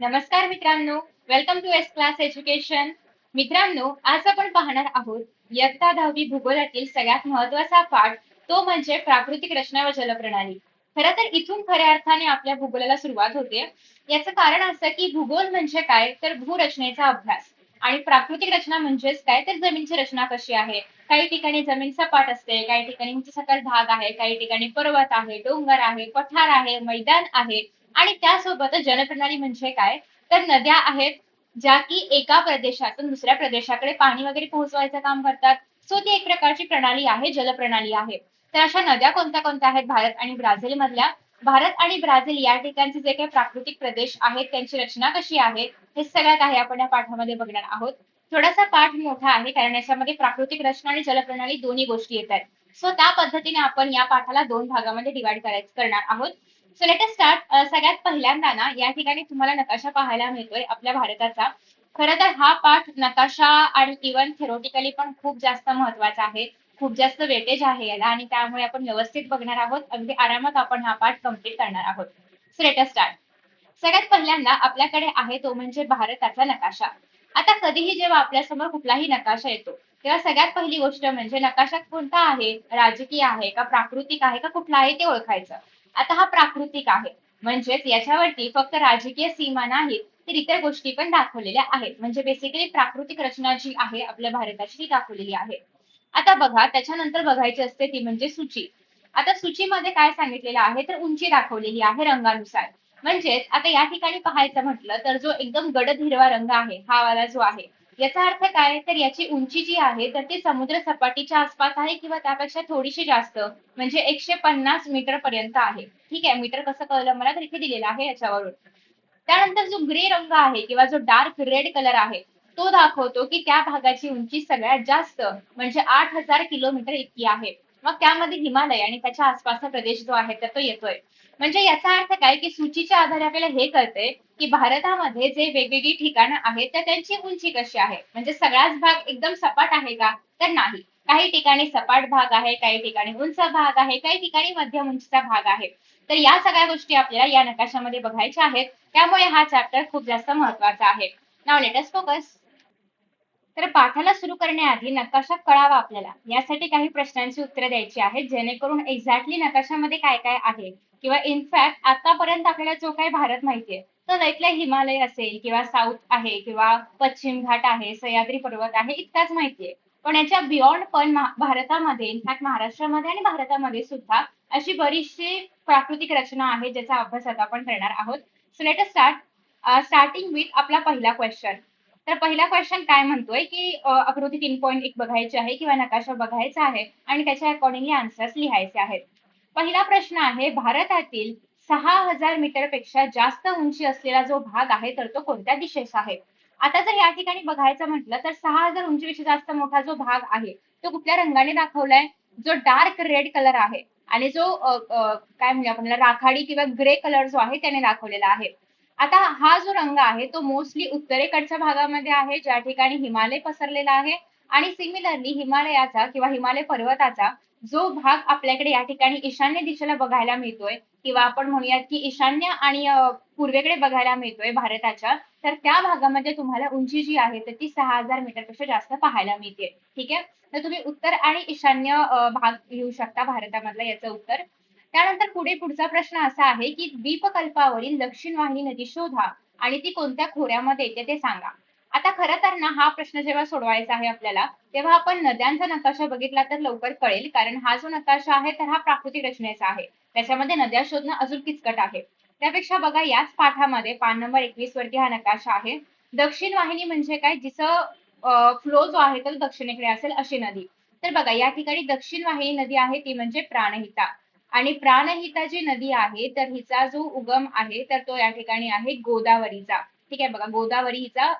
नमस्कार मित्रांनो, welcome to ace class education. मित्रांनो, आज आपण पाहणार आहोत इयत्ता 10वी भूगोलातील सगळ्यात महत्त्वाचा पाठ, तो म्हणजे प्राकृतिक रचना व जलप्रणाली. खरं तर इथून खऱ्या अर्थाने आपल्या भूगोलाला सुरुवात होते. याचं कारण असं की भूगोल म्हणजे काय तर भूरचनेचा अभ्यास आणि प्राकृतिक रचना म्हणजेच काय तर जमिनीची रचना कशी आहे. काही ठिकाणी जमीन सपाट असते, काही ठिकाणी उंच सकल भाग आहे, काही ठिकाणी पर्वत आहे, डोंगर आहे, पठार आहे, मैदान आहे आणि त्यासोबतच जलप्रणाली म्हणजे काय तर नद्या आहेत ज्या की एका प्रदेशातून दुसऱ्या प्रदेशाकडे पाणी वगैरे पोहोचवायचं काम करतात. सो ती एक प्रकारची प्रणाली आहे, जलप्रणाली आहे. तर अशा नद्या कोणत्या कोणत्या आहेत भारत आणि ब्राझील मधल्या? भारत आणि ब्राझील या ठिकाणचे जे काही प्राकृतिक प्रदेश आहेत त्यांची रचना कशी आहे हे सगळं काही आपण या पाठामध्ये बघणार आहोत. थोडासा पाठ मोठा आहे कारण याच्यामध्ये प्राकृतिक रचना आणि जलप्रणाली दोन्ही गोष्टी येतात. सो त्या पद्धतीने आपण या पाठाला दोन भागामध्ये डिवाइड करणार आहोत. So let us start. सगळ्यात पहिल्यांदा ना या ठिकाणी तुम्हाला नकाशा पाहायला मिळतोय आपल्या भारताचा. खरं तर हा पाठ नकाशा आणि इव्हन थेरोटिकली पण खूप जास्त महत्वाचा आहे. खूप जास्त वेटेज आहे याला आणि त्यामुळे आपण व्यवस्थित बघणार आहोत. अगदी आरामात आपण हा पाठ कम्प्लीट करणार आहोत. So let us start. सगळ्यात पहिल्यांदा आपल्याकडे आहे तो म्हणजे भारताचा नकाशा. आता कधीही जेव्हा आपल्यासमोर कुठलाही नकाशा येतो तेव्हा सगळ्यात पहिली गोष्ट म्हणजे नकाशात कोणता आहे, राजकीय आहे का प्राकृतिक आहे का कुठला आहे ते ओळखायचं. आता हा प्राकृतिक आहे म्हणजेच याच्यावरती फक्त राजकीय सीमा नाही तर इतर गोष्टी पण दाखवलेल्या आहेत. म्हणजे बेसिकली प्राकृतिक रचना जी आहे आपल्या भारताची ती दाखवलेली आहे. आता बघा त्याच्यानंतर बघायची असते ती म्हणजे सूची. आता सूचीमध्ये काय सांगितलेलं आहे तर उंची दाखवलेली आहे रंगानुसार. म्हणजेच आता या ठिकाणी पाहायचं म्हटलं तर जो एकदम गडद हिरवा रंग आहे हा वाला जो आहे याचा अर्थ काय तर याची उंची जी आहे तर ती समुद्र सपाटीच्या आसपास आहे किंवा त्यापेक्षा थोडीशी जास्त म्हणजे 150 मीटर पर्यंत आहे. ठीक आहे, मीटर कसं कळलं मला तर इथे दिलेलं आहे याच्यावरून. त्यानंतर जो ग्रे रंग आहे किंवा जो डार्क रेड कलर आहे तो दाखवतो की त्या भागाची उंची सगळ्यात जास्त म्हणजे 8,000 किलोमीटर इतकी आहे. मग त्यामध्ये हिमालय आणि त्याच्या आसपासचा प्रदेश जो आहे तर तो येतोय. म्हणजे याचा अर्थ काय की सूचीच्या आधारे आपल्याला हे कळते की भारतामध्ये जे वेगवेगळी ठिकाणं आहेत तर त्यांची उंची कशी आहे. म्हणजे सगळाच भाग एकदम सपाट आहे का तर नाही. काही ठिकाणी सपाट भाग आहे, काही ठिकाणी उंच भाग आहे, काही ठिकाणी मध्यम उंचीचा भाग आहे. तर या सगळ्या गोष्टी आपल्याला या नकाशामध्ये बघायच्या आहेत. त्यामुळे हा चॅप्टर खूप जास्त महत्वाचा आहे. Now let us focus. तर पाठाला सुरू करण्याआधी नकाशा कळावा आपल्याला यासाठी काही प्रश्नांची उत्तरे द्यायची आहेत जेणेकरून एक्झॅक्टली नकाशामध्ये काय काय आहे किंवा इनफॅक्ट आतापर्यंत आपल्याला जो काही भारत माहितीये तर त्यातल्या हिमालय असेल किंवा साऊथ आहे किंवा पश्चिम घाट आहे, सह्याद्री पर्वत आहे इतकाच माहितीये. पण याच्या बियॉन्ड पण भारतामध्ये इनफॅक्ट महाराष्ट्रामध्ये आणि भारतामध्ये सुद्धा अशी बरीचशी प्राकृतिक रचना आहे ज्याचा अभ्यास आता आपण करणार आहोत. So let us start. Starting with आपला पहिला क्वेश्चन. तर पहिला क्वेश्चन काय म्हणतोय की आकृती 3.1 बघायची आहे किंवा नकाशा बघायचा आहे आणि त्याच्या अकॉर्डिंगली आन्सर्स लिहायचे आहेत. पहिला प्रश्न आहे भारतातील 6,000 मीटर पेक्षा जास्त उंची असलेला जो भाग आहे तर तो कोणत्या दिशेचा आहे. आता जर या ठिकाणी बघायचं म्हटलं तर 6,000 उंचीपेक्षा जास्त मोठा जो भाग आहे तो कुठल्या रंगाने दाखवलाय जो डार्क रेड कलर आहे आणि जो काय म्हणजे आपण राखाडी किंवा ग्रे कलर जो आहे त्याने दाखवलेला आहे. आता हा जो रंग आहे तो मोस्टली उत्तरेकडच्या भागामध्ये आहे ज्या ठिकाणी हिमालय पसरलेला आहे आणि सिमिलरली हिमालयाचा किंवा हिमालय पर्वताचा जो भाग आपल्याकडे या ठिकाणी ईशान्य दिशेला बघायला मिळतोय किंवा आपण म्हणूयात की ईशान्य आणि पूर्वेकडे बघायला मिळतोय भारताच्या तर त्या भागामध्ये तुम्हाला उंची जी आहे तर ती 6,000 मीटर पेक्षा जास्त पाहायला मिळते. ठीक आहे, तर तुम्ही उत्तर आणि ईशान्य भाग घेऊ शकता भारतामधला याचं उत्तर. त्यानंतर पुढचा प्रश्न असा आहे की द्वीपकल्पावरील दक्षिण वाहिनी नदी शोधा आणि ती कोणत्या खोऱ्यामध्ये येते ते सांगा. आता खरं तर ना हा प्रश्न जेव्हा सोडवायचा आहे आपल्याला तेव्हा आपण नद्यांचा नकाशा बघितला तर लवकर कळेल कारण हा जो नकाशा आहे तर हा प्राकृतिक रचनेचा आहे. त्याच्यामध्ये नद्या शोधणं अजून किचकट आहे. त्यापेक्षा बघा याच पाठामध्ये पान नंबर 21 वरती हा नकाशा आहे. दक्षिण वाहिनी म्हणजे काय जिचं फ्लो जो आहे तो दक्षिणेकडे असेल अशी नदी. तर बघा या ठिकाणी दक्षिण वाहिनी नदी आहे ती म्हणजे प्राणहिता आणि प्राणहिता जी नदी आहे तर हिचा जो उगम आहे तर तो या ठिकाणी आहे गोदावरीचा. ठीक आहे, बघा गोदावरी हिचा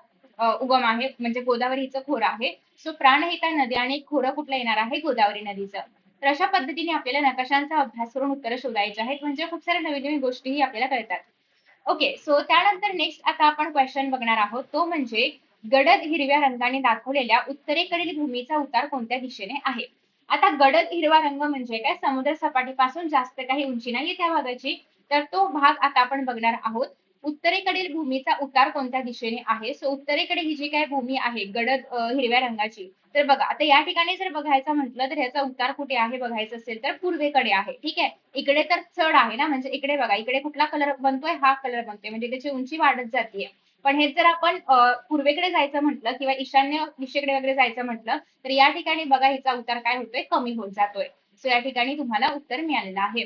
उगम आहे म्हणजे गोदावरी हिचं खोरं आहे. सो प्राणहिता नदी आणि खोरं कुठलं येणार आहे गोदावरी नदीचं. तर अशा पद्धतीने आपल्याला नकाशांचा अभ्यास करून उत्तरं शोधायची आहेत म्हणजे खूप साऱ्या नवीन नवीन गोष्टीही आपल्याला कळतात. ओके, सो त्यानंतर नेक्स्ट आता आपण क्वेश्चन बघणार आहोत तो म्हणजे गडद हिरव्या रंगाने दाखवलेल्या उत्तरेकडील भूमीचा उतार कोणत्या दिशेने आहे. आता गडद हिरवा रंग म्हणजे काय समुद्र सपाटीपासून जास्त काही उंची नाहीये त्या भागाची तर तो भाग आता आपण बघणार आहोत उत्तरेकडील भूमीचा उतार कोणत्या दिशेने आहे? सो उत्तरेकडे ही जी काही भूमी आहे गडद हिरव्या रंगाची, तर बघा आता या ठिकाणी जर बघायचं म्हटलं तर ह्याचा उतार कुठे आहे बघायचं असेल तर पूर्वेकडे आहे. ठीक आहे, इकडे तर चढ आहे ना, म्हणजे इकडे बघा, इकडे कुठला कलर बनतोय, हा कलर बनतोय, म्हणजे त्याची उंची वाढत जाते. पण हे जर आपण पूर्वेकडे जायचं म्हटलं किंवा ईशान्य दिशेकडे वगैरे जायचं म्हटलं तर या ठिकाणी बघा हिचा उतार काय होतोय, कमी होत जातोय. सो या ठिकाणी तुम्हाला उत्तर मिळालेलं आहे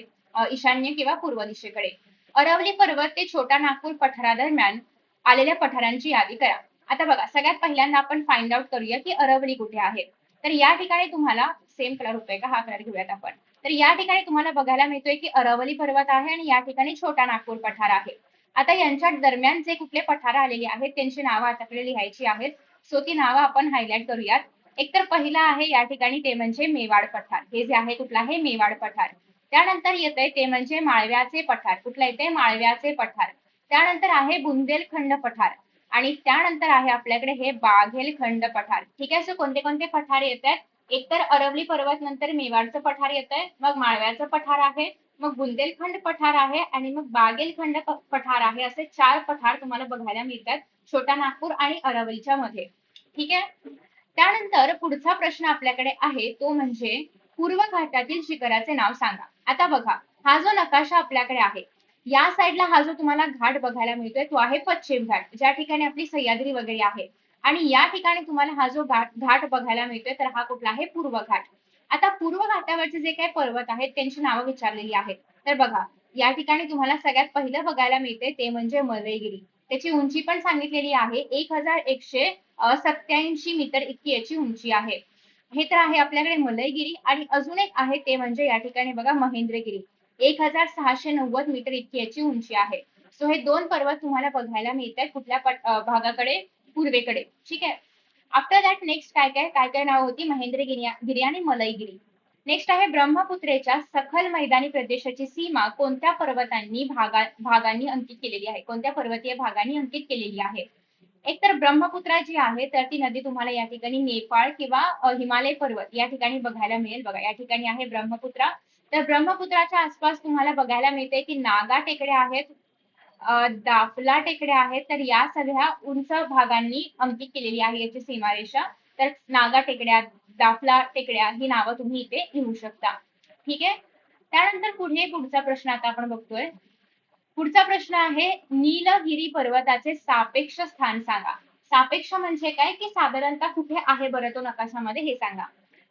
ईशान्य किंवा पूर्व दिशेकडे. अरवली पर्वत ते छोटा नागपूर पठारादरम्यान आलेल्या पठारांची यादी करा. आता बघा, सगळ्यात पहिल्यांदा आपण फाइंड आउट करूया की अरवली कुठे आहे. तर या ठिकाणी तुम्हाला सेम कलर होतोय का, हा कलर घेऊयात आपण. तर या ठिकाणी तुम्हाला बघायला मिळतोय की अरवली पर्वत आहे आणि या ठिकाणी छोटा नागपूर पठार आहे. आता यांच्या दरम्यान जे कुठले पठार आलेली आहेत त्यांची नावं आताकडे लिहायची आहेत. सो ती नावं आपण हायलाइट करूयात. एक तर पहिला आहे या ठिकाणी ते म्हणजे मेवाड पठार. हे जे आहे कुठलं आहे, मेवाड पठार. त्यानंतर येतंय ते म्हणजे माळव्याचे पठार. कुठलं येते, माळव्याचे पठार. त्यानंतर आहे बुंदेलखंड पठार आणि त्यानंतर आहे आपल्याकडे हे बाघेलखंड पठार. ठीक आहे, सो कोणते कोणते पठार येत आहेत? एक तर अरवली पर्वत, नंतर मेवाडचं पठार येत आहे, मग माळव्याचं पठार आहे, मग बुंदेलखंड पठार आहे आणि मग बागेलखंड पठार आहे. असे 4 पठार तुम्हाला बघायला मिळतात छोटा नागपूर आणि अरवलीच्या मध्ये. ठीक आहे, त्यानंतर पुढचा प्रश्न आपल्याकडे आहे तो म्हणजे पूर्व घाटातील शिखराचे नाव सांगा. आता बघा, हा जो नकाशा आपल्याकडे आहे या साईडला हा जो तुम्हाला घाट बघायला मिळतोय तो आहे पश्चिम घाट, ज्या ठिकाणी आपली सह्याद्री वगैरे आहे. आणि या ठिकाणी तुम्हाला हा जो घाट बघायला मिळतोय तर हा कुठला आहे, पूर्व घाट. आता पूर्व घाटावरचे जे काही पर्वत आहेत त्यांची नावं विचारलेली आहेत. तर बघा, या ठिकाणी तुम्हाला सगळ्यात पहिलं बघायला मिळते ते म्हणजे मलयगिरी. त्याची उंची पण सांगितलेली आहे 1187 मीटर इतकी याची उंची आहे. हे तर आहे आपल्याकडे मलयगिरी. आणि अजून एक आहे ते म्हणजे या ठिकाणी बघा महेंद्रगिरी. 1690 मीटर इतकी याची उंची आहे. सो हे 2 पर्वत तुम्हाला बघायला मिळतात कुठल्या भागाकडे, पूर्वेकडे. ठीक आहे, आफ्टर दॅट नेक्स्ट काय काय काय काय नाव होती, महेंद्रगिरी आणि मलयगिरी. नेक्स्ट आहे ब्रह्मपुत्रेच्या सखल मैदानी प्रदेशाची सीमा कोणत्या पर्वतांनी भागांनी अंकित केलेली आहे, कोणत्या पर्वतीय भागांनी अंकित केलेली आहे? एक तर ब्रह्मपुत्रा जी आहे तर ती नदी तुम्हाला या ठिकाणी नेपाळ किंवा हिमालय पर्वत या ठिकाणी बघायला मिळेल. बघा, या ठिकाणी आहे ब्रह्मपुत्रा. तर ब्रह्मपुत्राच्या आसपास तुम्हाला बघायला मिळते की नागा टेकड्या आहेत, दाफला टेकड्या आहेत. तर या सगळ्या उंच भागांनी अंकित केलेली आहे याची सीमारेषा. तर नागा टेकड्या, दाफला टेकड्या ही नावं तुम्ही इथे लिहू शकता. ठीक आहे, त्यानंतर पुढचा प्रश्न आता आपण बघतोय. पुढचा प्रश्न आहे नीलगिरी पर्वताचे सापेक्ष स्थान सांगा. सापेक्ष म्हणजे काय की साधारणतः कुठे आहे बरं तो नकाशामध्ये हे सांगा.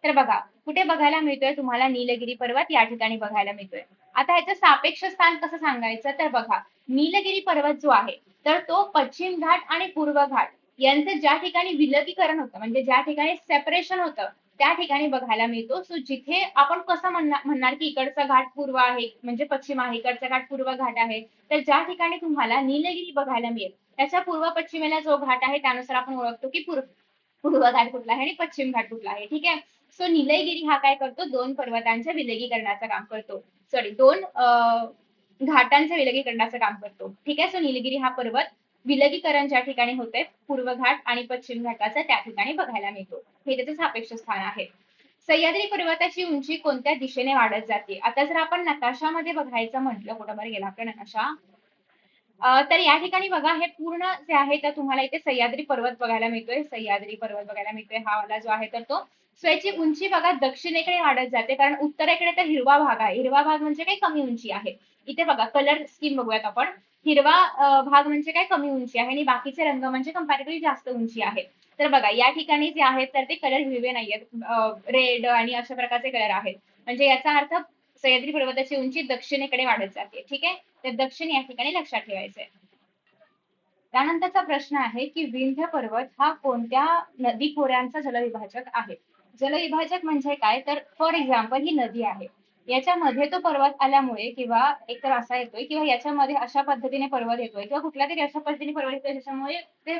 तर बघा, कुठे बघायला मिळतोय तुम्हाला, नीलगिरी पर्वत या ठिकाणी बघायला मिळतोय. आता ह्याचं सापेक्ष स्थान कसं सांगायचं, तर बघा, नीलगिरी पर्वत जो आहे तर तो पश्चिम घाट आणि पूर्व घाट यांचं ज्या ठिकाणी विलगीकरण होतं, म्हणजे ज्या ठिकाणी सेपरेशन होतं त्या ठिकाणी बघायला मिळतो. सो जिथे आपण कसं म्हणणार की इकडचा घाट पूर्व आहे म्हणजे पश्चिम आहे, इकडचा घाट पूर्व घाट आहे, तर ज्या ठिकाणी तुम्हाला नीलगिरी बघायला मिळेल त्याच्या पूर्व पश्चिमेला जो घाट आहे त्यानुसार आपण ओळखतो की पूर्व घाट कुठला आहे आणि पश्चिम घाट कुठला आहे. ठीक आहे, सो निलयगिरी हा काय करतो, 2 पर्वतांच्या विलगीकरणाचं काम करतो. सॉरी, 2 घाटांच्या विलगीकरणाचं काम करतो. ठीक आहे, सो निलगिरी हा पर्वत विलगीकरण ज्या ठिकाणी होते पूर्व घाट आणि पश्चिम घाटाचं त्या ठिकाणी बघायला मिळतो. हे त्याचं सापेक्ष स्थान आहे. सह्याद्री पर्वताची उंची कोणत्या दिशेने वाढत जाते? आता जर आपण नकाशामध्ये बघायचं म्हटलं, कुठं बरं गेला आपला नकाशा, तर या ठिकाणी बघा हे पूर्ण जे आहे तर तुम्हाला इथे सह्याद्री पर्वत बघायला मिळतोय, सह्याद्री पर्वत बघायला मिळतोय हा वाला जो आहे तर तो. सो याची उंची बघा दक्षिणेकडे वाढत जाते, कारण उत्तरेकडे तर हिरवा भाग आहे. हिरवा भाग म्हणजे काही कमी उंची आहे. इथे बघा कलर स्कीम बघूयात आपण. हिरवा भाग म्हणजे काय, कमी उंची आहे आणि बाकीचे रंग म्हणजे कंपॅरेटिव्हली जास्त उंची आहे. तर बघा या ठिकाणी जे आहेत तर ते कलर हिरवे नाहीयेत, रेड आणि अशा प्रकारचे कलर आहेत. म्हणजे याचा अर्थ सह्याद्री पर्वताची उंची दक्षिणेकडे वाढत जाते. ठीक आहे, तर दक्षिण या ठिकाणी लक्षात ठेवायचंय. त्यानंतरचा प्रश्न आहे की विंध्य पर्वत हा कोणत्या नदी खोऱ्यांचा जलविभाजक आहे? जलविभाजक म्हणजे काय, तर फॉर एक्झाम्पल ही नदी आहे, याच्यामध्ये तो पर्वत आल्यामुळे किंवा एकतर असा येतोय किंवा याच्यामध्ये अशा पद्धतीने पर्वत येतोय किंवा कुठल्या तरी अशा पद्धतीने पर्वत येतोय ज्याच्यामुळे ते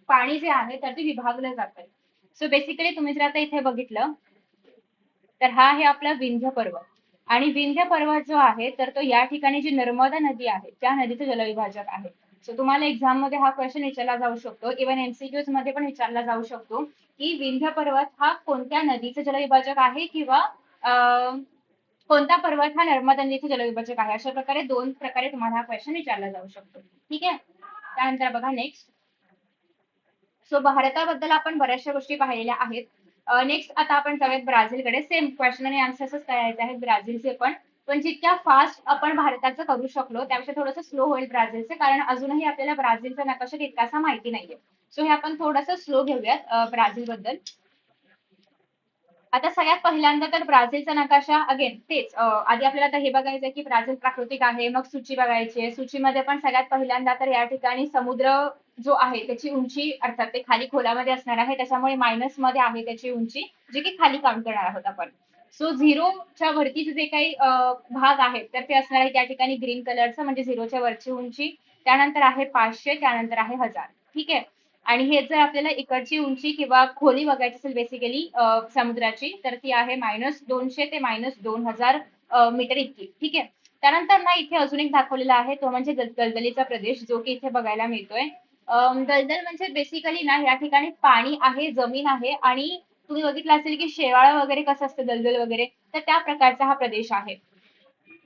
पाणी जे आहे तर ते विभागलं जातंय. सो बेसिकली तुम्ही जर आता इथे बघितलं तर हा आहे आपला विंध्य पर्वत. आणि विंध्य पर्वत जो आहे तर तो या ठिकाणी जी नर्मदा नदी आहे त्या नदीचं जलविभाजक आहे. सो तुम्हाला एक्झाम मध्ये हा क्वेश्चन विचारला जाऊ शकतो, इव्हन एमसीक्यूज मध्ये पण विचारला जाऊ शकतो की विंध्य पर्वत हा कोणत्या नदीचं जलविभाजक आहे किंवा कोणता पर्वत हा नर्मदा नदीचा जलविभाजक आहे? अशा प्रकारे दोन प्रकारे तुम्हाला हा क्वेश्चन विचारला जाऊ शकतो. ठीक आहे. त्यानंतर बघा नेक्स्ट. सो भारताबद्दल आपण बऱ्याचशा गोष्टी पाहिलेल्या आहेत. नेक्स्ट आता आपण जाऊयात ब्राझीलकडे. सेम क्वेश्चन आणि आन्सर्सच करायचे आहेत ब्राझीलचे पण जितक्या फास्ट आपण भारताचं करू शकलो त्यापेक्षा थोडंसं स्लो होईल ब्राझीलचे, कारण अजूनही आपल्याला ब्राझीलचा नकाशा तितकासा माहिती नाहीये. सो हे आपण थोडंसं स्लो घेऊयात ब्राझील बद्दल. आता सगळ्यात पहिल्यांदा तर ब्राझीलचा नकाशा अगेन तेच आधी आपल्याला आता हे बघायचं की ब्राझील प्राकृतिक आहे, मग सूची बघायची आहे. सूचीमध्ये पण सगळ्यात पहिल्यांदा तर या ठिकाणी समुद्र जो आहे त्याची उंची, अर्थात ते खाली खोलामध्ये असणार आहे त्याच्यामुळे मायनस मध्ये आहे त्याची उंची, जी की खाली काउंट करणार आहोत आपण. सो झिरोच्या वरतीचे जे काही भाग आहेत तर ते असणार आहे त्या ठिकाणी ग्रीन कलरचं, म्हणजे झिरोच्या वरची उंची. त्यानंतर आहे 500, त्यानंतर आहे 1000. ठीक आहे. आणि हे जर आपल्याला इकडची उंची किंवा खोली बघायची असेल बेसिकली समुद्राची, तर ती आहे -200 ते -2000 मीटर इतकी. ठीक आहे. त्यानंतर ना इथे अजून एक दाखवलेला आहे तो म्हणजे दलदलीचा प्रदेश, जो की इथे बघायला मिळतोय. दलदल म्हणजे बेसिकली ना या ठिकाणी पाणी आहे, जमीन आहे, आणि तुम्ही बघितलं असेल की शेवाळ वगैरे कसं असतं दलदल वगैरे, तर त्या प्रकारचा हा प्रदेश आहे.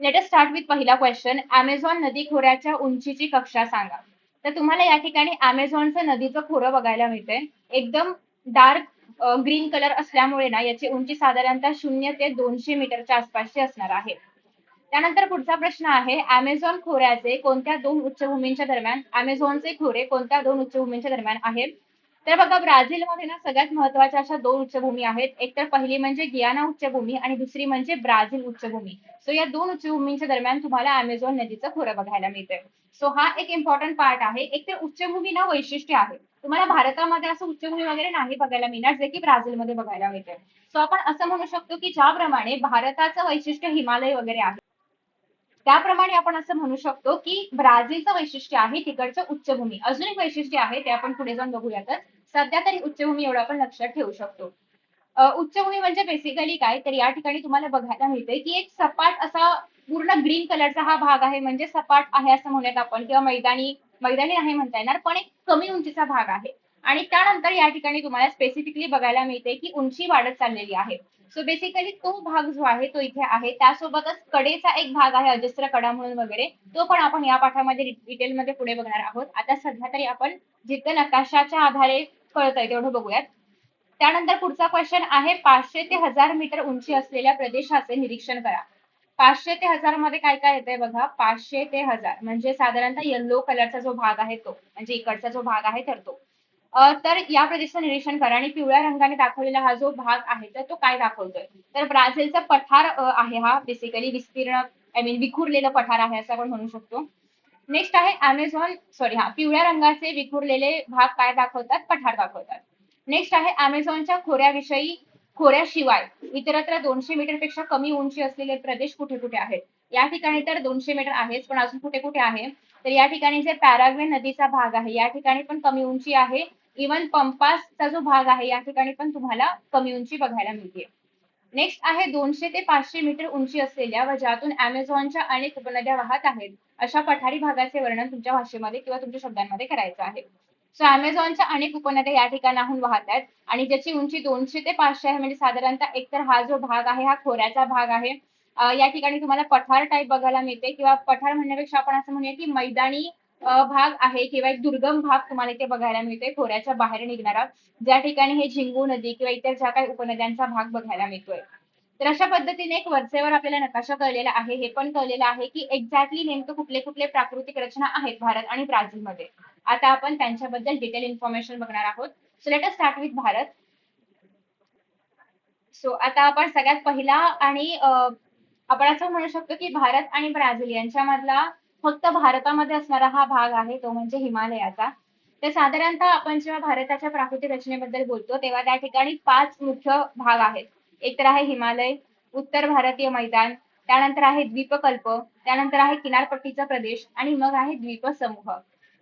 लेट अस स्टार्ट विथ पहिला क्वेश्चन. अमेझॉन नदी खोऱ्याच्या उंचीची कक्षा सांगा. तर तुम्हाला या ठिकाणी अमेझॉनचं नदीचं खोरं बघायला मिळतंय. एकदम डार्क ग्रीन कलर असल्यामुळे ना याची उंची साधारणतः 0 ते 200 मीटरच्या आसपासची असणार आहे. त्यानंतर पुढचा प्रश्न आहे, अमेझॉन खोऱ्याचे कोणत्या दोन उच्चभूमींच्या दरम्यान, अमेझॉनचे खोरे कोणत्या दोन उच्चभूमींच्या दरम्यान आहेत? तर बघा ब्राझीलमध्ये ना सगळ्यात महत्वाच्या अशा दोन उच्चभूमी आहेत. एक तर पहिली म्हणजे गियाना उच्चभूमी आणि दुसरी म्हणजे ब्राझील उच्चभूमी. सो या दोन उच्चभूमींच्या दरम्यान तुम्हाला अमेझॉन नदीचं खोरं बघायला मिळतंय. सो हा एक इम्पॉर्टंट पार्ट आहे. एक तर उच्चभूमी ना वैशिष्ट्य आहे. तुम्हाला भारतामध्ये असं उच्चभूमी वगैरे नाही बघायला मिळणार जे की ब्राझीलमध्ये बघायला मिळते. सो आपण असं म्हणू शकतो की ज्याप्रमाणे भारताचं वैशिष्ट्य हिमालय वगैरे आहे, त्याप्रमाणे आपण असं म्हणू शकतो की ब्राझीलचं वैशिष्ट्य आहे तिकडचं उच्चभूमी. अजून एक वैशिष्ट्य आहे ते आपण पुढे जाऊन बघूयातच. सध्या तरी उच्चभूमी एवढं आपण लक्षात ठेवू शकतो. उच्चभूमी म्हणजे बेसिकली काय, तर या ठिकाणी तुम्हाला बघायला मिळते की एक सपाट असा पूर्ण ग्रीन कलरचा हा भाग आहे, म्हणजे सपाट आहे असं म्हणूयात आपण, किंवा मैदानी मैदानी नाही म्हणता येणार, पण एक कमी उंचीचा भाग आहे. आणि त्यानंतर या ठिकाणी तुम्हाला स्पेसिफिकली बघायला मिळते की उंची वाढत चाललेली आहे. सो बेसिकली तो भाग जो आहे तो इथे आहे. त्यासोबतच कडेचा एक भाग आहे अजस्त्र कडा म्हणून वगैरे, तो पण आपण या पाठामध्ये डिटेलमध्ये पुढे बघणार आहोत. आता सध्या तरी आपण जितकं नकाशाच्या आधारे कळतंय तेवढं बघूयात. त्यानंतर पुढचा क्वेश्चन आहे, 500 ते 1000 मीटर उंची असलेल्या प्रदेशाचे निरीक्षण करा. 500 ते 1000 मध्ये काय काय येतंय बघा. 500 ते 1000 म्हणजे साधारणतः येल्लो कलरचा जो भाग आहे तो, म्हणजे इकडचा जो भाग आहे तर तो. तर या प्रदेशाचं निरीक्षण करा, आणि पिवळ्या रंगाने दाखवलेला हा जो भाग आहे तर तो काय दाखवतोय, तर ब्राझीलचा पठार आहे हा, बेसिकली विस्तीर्ण, आय मीन विखुरलेलं पठार आहे असं आपण म्हणू शकतो. नेक्स्ट आहे अमेझॉन, सॉरी हा, पिवळ्या रंगाचे विखुरलेले भाग काय दाखवतात, पठार दाखवतात. नेक्स्ट आहे अमेझॉनच्या खोऱ्याविषयी, खोऱ्याशिवाय इतरत्र 200 मीटर पेक्षा कमी उंची असलेले प्रदेश कुठे कुठे आहेत? या ठिकाणी तर 200 मीटर आहेच, पण अजून कुठे कुठे आहे, तर या ठिकाणी जे पॅराग्वे नदीचा भाग आहे या ठिकाणी पण कमी उंची आहे. इवन पंपासचा जो भाग आहे या ठिकाणी पण तुम्हाला कमी उंची बघायला मिळते. नेक्स्ट आहे 200 ते 500 मीटर उंची असलेल्या व ज्यातून अमेझॉनच्या अनेक उपनद्या वाहत आहेत अशा पठारी भागाचे वर्णन तुमच्या भाषेमध्ये किंवा तुमच्या शब्दांमध्ये करायचं आहे. सो अमेझॉनच्या अनेक उपनद्या या ठिकाणाहून वाहत आहेत आणि ज्याची उंची 200 ते 500 आहे, म्हणजे साधारणतः एकतर हा जो भाग आहे हा खोऱ्याचा भाग आहे. या ठिकाणी तुम्हाला पठार टाईप बघायला मिळते, किंवा पठार म्हणण्यापेक्षा आपण असं म्हणूया की मैदानी भाग आहे, किंवा एक दुर्गम भाग तुम्हाला इथे बघायला मिळते खोऱ्याच्या बाहेर निघणारा, ज्या ठिकाणी हे झिंगू नदी किंवा इतर ज्या काही उपनद्यांचा भाग बघायला मिळतोय. तर अशा पद्धतीने एक वरचेवर आपल्याला नकाशा कळलेला आहे. हे पण कळलेलं आहे की एक्झॅक्टली नेमकं कुठले कुठले प्राकृतिक रचना आहेत भारत आणि ब्राझीलमध्ये. आता आपण त्यांच्याबद्दल डिटेल इन्फॉर्मेशन बघणार आहोत. So let us start with Bharat. So आता आपण सगळ्यात पहिला आणि आपण असं म्हणू शकतो की भारत आणि ब्राझील यांच्यामधला फक्त भारतामध्ये असणारा हा भाग आहे तो म्हणजे हिमालयाचा. तर साधारणतः आपण जेव्हा भारताच्या प्राकृतिक रचनेबद्दल बोलतो तेव्हा त्या ठिकाणी 5 मुख्य भाग आहेत. एक तर आहे हिमालय, उत्तर भारतीय मैदान, त्यानंतर आहे द्वीपकल्प, त्यानंतर आहे किनारपट्टीचा प्रदेश, आणि मग आहे द्वीपसमूह.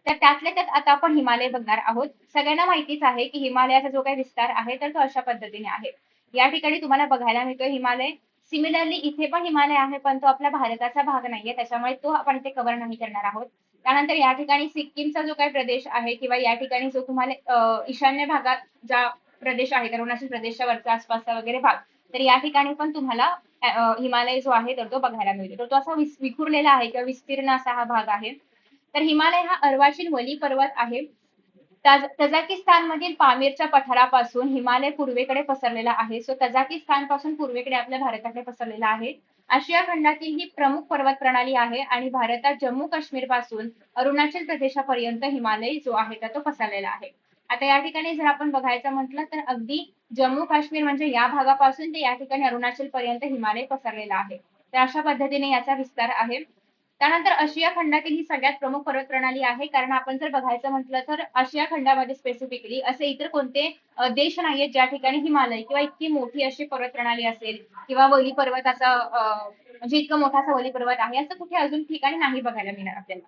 तर त्यातल्या त्यात आता आपण हिमालय बघणार आहोत. सगळ्यांना माहितीच आहे की हिमालयाचा जो काही विस्तार आहे तर तो अशा पद्धतीने आहे. या ठिकाणी तुम्हाला बघायला मिळतो हिमालय. सिमिलरली इथे पण हिमालय आहे, पण तो आपल्या भारताचा भाग नाहीये, त्याच्यामुळे तो आपण इथे कव्हर नाही करणार आहोत. त्यानंतर या ठिकाणी सिक्कीमचा जो काही प्रदेश आहे, किंवा या ठिकाणी जो तुम्हाला ईशान्य भागात ज्या प्रदेश आहे, अरुणाचल प्रदेशच्या वरचा आसपासचा वगैरे भाग, तर या ठिकाणी पण तुम्हाला हिमालय जो आहे तर तो बघायला मिळतो. तर तो असा विखुरलेला आहे किंवा विस्तीर्ण असा हा भाग आहे. तर हिमालय हा अर्वाचीन वली पर्वत आहे. तजाकिस्तानमधील पामीरच्या पठारापासून हिमालय पूर्वेकडे पसरलेला आहे. सो तजाकिस्तान पासून पूर्वेकडे आपल्या भारताकडे पसरलेला आहे. आशिया खंडातील ही प्रमुख पर्वत प्रणाली आहे आणि भारतात जम्मू काश्मीर पासून अरुणाचल प्रदेशापर्यंत हिमालय जो आहे तर तो पसरलेला आहे. आता या ठिकाणी जर आपण बघायचं म्हटलं तर अगदी जम्मू काश्मीर म्हणजे या भागापासून ते या ठिकाणी अरुणाचल पर्यंत हिमालय पसरलेला आहे. तर अशा पद्धतीने याचा विस्तार आहे. त्यानंतर आशिया खंडातील ही सगळ्यात प्रमुख पर्वत प्रणाली आहे. कारण आपण जर बघायचं म्हटलं तर आशिया खंडामध्ये स्पेसिफिकली असे इतर कोणते देश नाहीयेत ज्या ठिकाणी हिमालय किंवा इतकी मोठी अशी पर्वत प्रणाली असेल किंवा वली पर्वत असा म्हणजे इतका मोठा असा वली पर्वत आहे असं कुठे अजून ठिकाणी नाही बघायला मिळणार आपल्याला.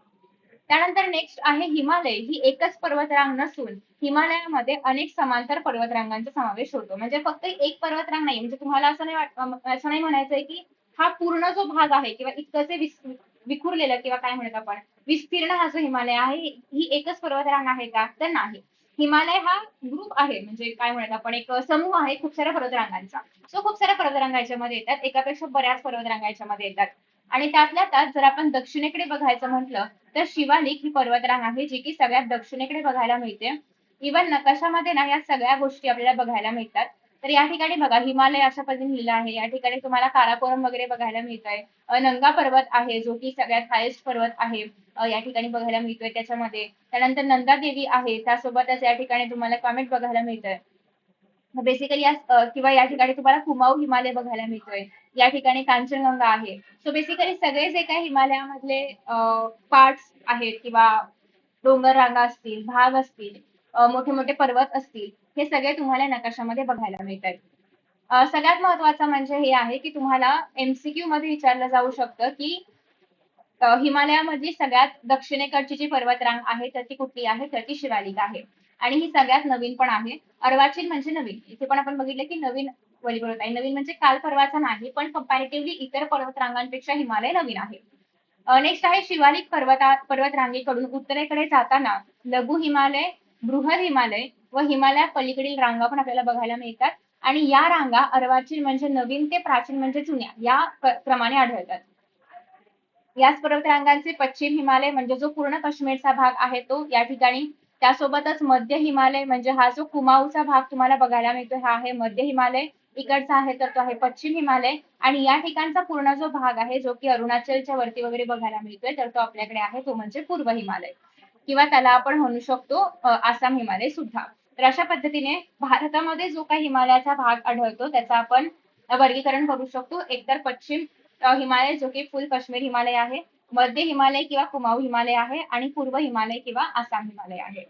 त्यानंतर नेक्स्ट आहे हिमालय ही एकच पर्वतरांग नसून हिमालयामध्ये अनेक समांतर पर्वतरांगांचा समावेश होतो. म्हणजे फक्त एक पर्वतरांग नाही, म्हणजे तुम्हाला असं नाही म्हणायचंय की हा पूर्ण जो भाग आहे किंवा इतकंचे विखुरलेलं किंवा काय म्हणत आपण विस्तीर्ण हा जो हिमालय आहे ही एकच पर्वतरांग आहे का, तर नाही. हिमालय हा ग्रुप आहे, म्हणजे काय म्हणत आपण एक समूह आहे खूप साऱ्या पर्वतरांगांचा. सो खूप साऱ्या पर्वतरांगा याच्यामध्ये येतात, एकापेक्षा बऱ्याच पर्वतरांगा याच्यामध्ये येतात. आणि त्यातल्या त्यात जर आपण दक्षिणेकडे बघायचं म्हटलं तर शिवालिक ही पर्वतरांग आहे जी की सगळ्यात दक्षिणेकडे बघायला मिळते. इव्हन नकाशामध्ये ना या सगळ्या गोष्टी आपल्याला बघायला मिळतात. तर या ठिकाणी बघा हिमालय अशा पद्धतीने लिहिलं आहे. या ठिकाणी तुम्हाला काराकोरम वगैरे बघायला मिळतंय. नंगा पर्वत आहे जो की सगळ्यात हायेस्ट पर्वत आहे. या ठिकाणी बघायला मिळतोय त्याच्यामध्ये. त्यानंतर नंदा देवी आहे, त्यासोबतच या ठिकाणी तुम्हाला कॉमेट बघायला मिळतंय. बेसिकली किंवा या ठिकाणी तुम्हाला कुमाऊ हिमालय बघायला मिळतोय. या ठिकाणी कांचनगंगा आहे. सो बेसिकली सगळे जे काही हिमालयामधले पार्ट्स आहेत किंवा डोंगर रांगा असतील, भाग असतील, मोठे मोठे पर्वत असतील, हे सगळे तुम्हाला नकाशामध्ये बघायला मिळतात. सगळ्यात महत्वाचं म्हणजे हे आहे की तुम्हाला एमसीक्यू मध्ये विचारलं जाऊ शकतं की हिमालयामधली सगळ्यात दक्षिणेकडची जी पर्वतरांग आहे तर ती कुठली आहे, तर ती शिवालिक आहे. आणि ही सगळ्यात नवीन पण आहे. अर्वाचीन म्हणजे नवीन. इथे पण आपण बघितलं की नवीन वली पर्वत आहे. नवीन म्हणजे काल परवाचा नाही, पण कंपॅरेटिव्हली इतर पर्वतरांगांपेक्षा हिमालय नवीन आहे. नेक्स्ट आहे शिवालिक पर्वतरांगेकडून उत्तरेकडे जाताना लघु हिमालय, बृहद हिमालय व हिमालया पलीकडील रांगा पण आपल्याला बघायला मिळतात. आणि या रांगा अर्वाचीन म्हणजे नवीन ते प्राचीन म्हणजे जुन्या या क्रमाने आढळतात. याच पर्वतरांगांचे पश्चिम हिमालय म्हणजे जो पूर्ण काश्मीरचा भाग आहे तो या ठिकाणी, त्यासोबतच मध्य हिमालय म्हणजे हा जो कुमाऊचा भाग तुम्हाला बघायला मिळतो हा आहे मध्य हिमालय. इकडचा आहे तर तो आहे पश्चिम हिमालय. आणि या ठिकाणचा पूर्ण जो भाग आहे जो की अरुणाचलच्या वरती वगैरे बघायला मिळतोय तर तो आपल्याकडे आहे तो म्हणजे पूर्व हिमालय किंवा त्याला आपण म्हणू शकतो आसाम हिमालय सुद्धा. तर अशा पद्धतीने भारतामध्ये जो काही हिमालयाचा भाग आढळतो त्याचा आपण वर्गीकरण करू शकतो. एकतर पश्चिम हिमालय जो की फुल काश्मीर हिमालय आहे, मध्य हिमालय किंवा कुमाऊ हिमालय आहे आणि पूर्व हिमालय किंवा आसाम हिमालय आहे.